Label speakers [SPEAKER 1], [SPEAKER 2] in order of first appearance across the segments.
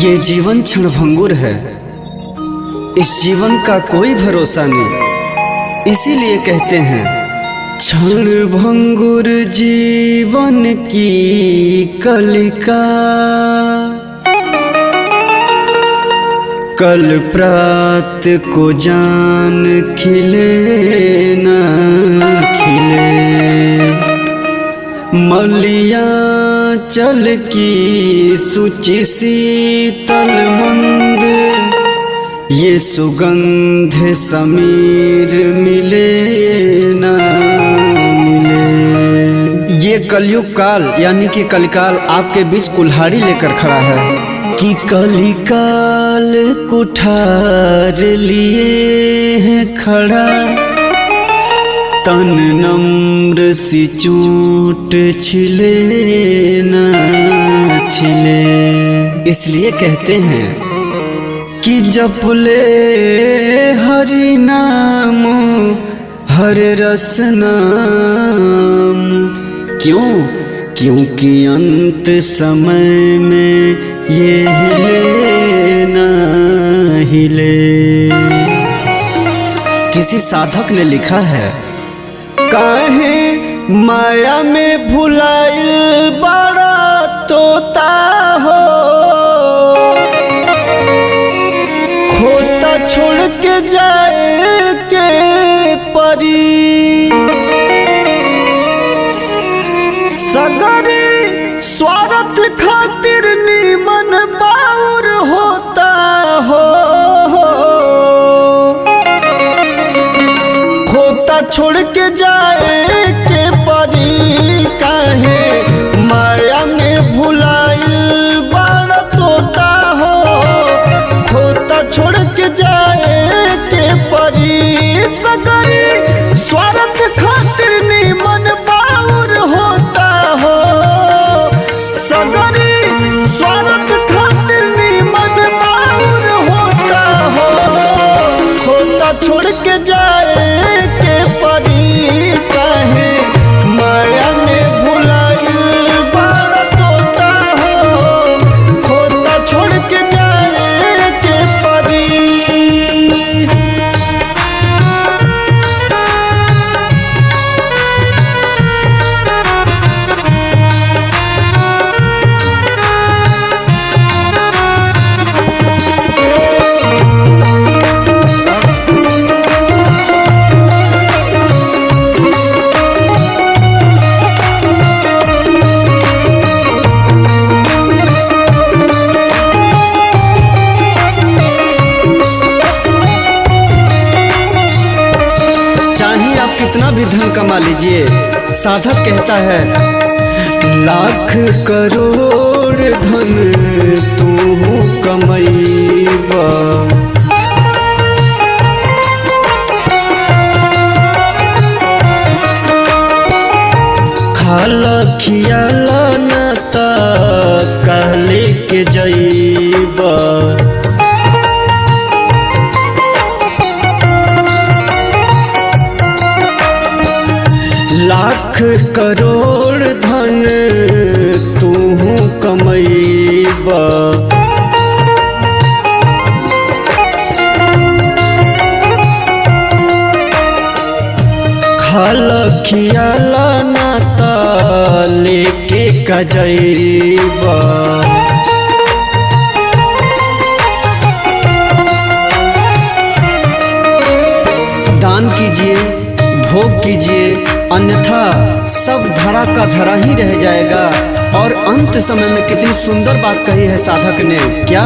[SPEAKER 1] ये जीवन क्षणभंगुर है, इस जीवन का कोई भरोसा नहीं। इसीलिए कहते हैं क्षणभंगुर जीवन की कलिका, कल प्रात को जान खिले न खिले। मलिया चल की सुचि शीतल मंद, ये सुगंध समीर मिले न मिले। ये कलयुग काल यानी कि कलिकाल आपके बीच कुल्हाड़ी लेकर खड़ा है कि कलिकाल कुठार लिए है खड़ा, तन नम्र सी चोट छिले न छिले। इसलिए कहते हैं कि जप ले हरि नाम हर रस नाम। क्यों? क्योंकि अंत समय में ये हिले न हिले। किसी साधक ने लिखा है, काहे माया में भुलाइल बड़ा तोता हो, खोता छोड़ के जाए के परी। सगरी स्वार्थ खातिर नीमन बाउर होता हो, खोता छोड़ के जाए के परी। काहे माया में भुलाइल बड़ा तोता हो, खोता छोड़ के जाए के परी। सगरी स्वार्थ खातिर नीमन बाउर होता हो, सगरी स्वार्थ खातिर नीमन बाउर होता हो, खोता छोड़ के जाए के परी। काहे माया में भुलाइल बड़ा तोता हो, खोता छोड़ के जाए के परी। कितना भी धन कमा लीजिए, साधक कहता है लाख करोड़ धन तू कमैबा, खाला खियाला न ता कहले के जैबा। लाख करोड़ धन तू कमैबा, खाला खियाला नाता लेके कजैबा। दान कीजिए, भोग कीजिए, अन्यथा सब धरा का धरा ही रह जाएगा। और अंत समय में कितनी सुंदर बात कही है साधक ने, क्या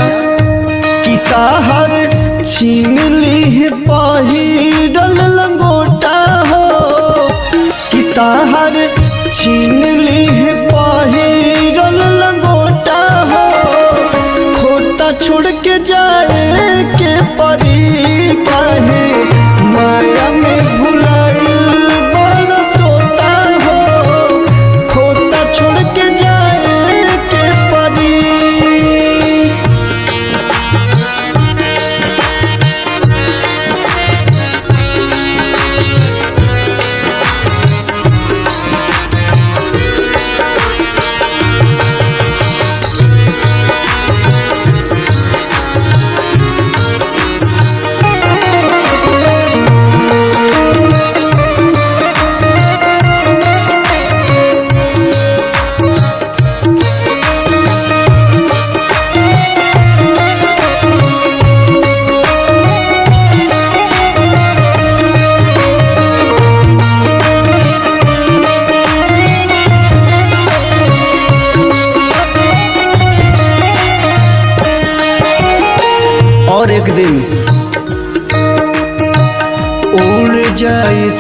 [SPEAKER 1] कि ताहर छीन ली पहिरल लंगोटा हो, कि ताहर छीन ली पहिरल लंगोटा हो, खोता छोड़ के जाए के परी। काहे माया में भुलाइल छोड़ के जाए के परी।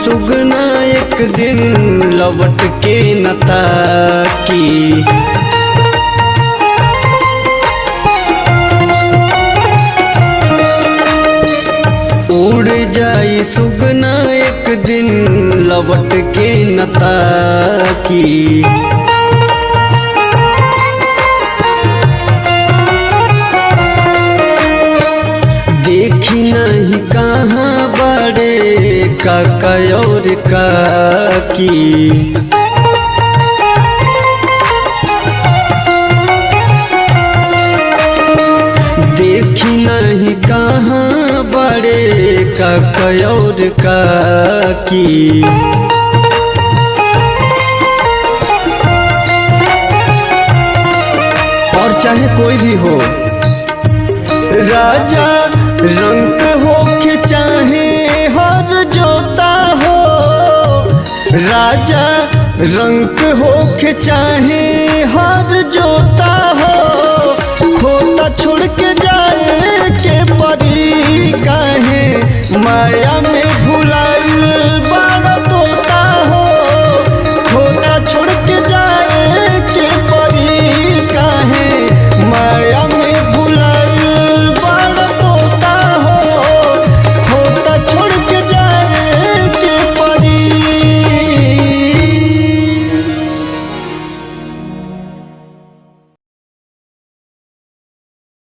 [SPEAKER 1] सुगना एक दिन लौट के न ताकी। उड़ जाई सुगना एक दिन लौट के न ताकी। देखी नहीं कहाँ बड़े काका और काकी। देखी नहीं कहाँ बड़े काका और काकी। और चाहे कोई भी हो, राजा रंग हो के चाहे हर जोता हो। राजा रंग हो के चाहे हर जोता हो। खोता छोड़ के जाए के परी काहे माया में